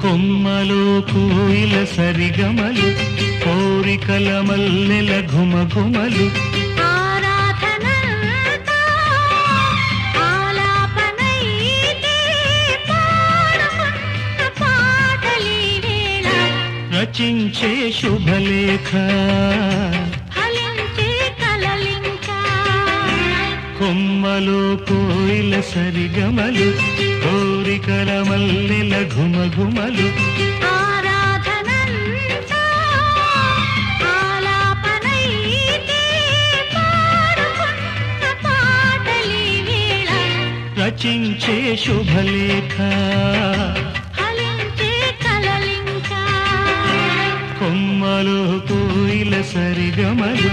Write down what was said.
కొమ్మలో కోయిల సరిగమలు కోరికల మల్లెల ఘుమఘుమలు ఆరాధనంతా ఆలాపనైతే పాడుకున్న పాటలీ వేళ రచించే శుభలేఖ ఫలించే కలలింకా కొమ్మలో కోయిల సరిగమలు కోరికల మల్లెల ఘుమఘుమలు ఆరాధనంతా ఆలాపనైతే పాడుకున్న పాటలీ వేళ రచించే శుభలేఖ ఫలించే కలలింకా కొమ్మలో కోయిల సరిగమలు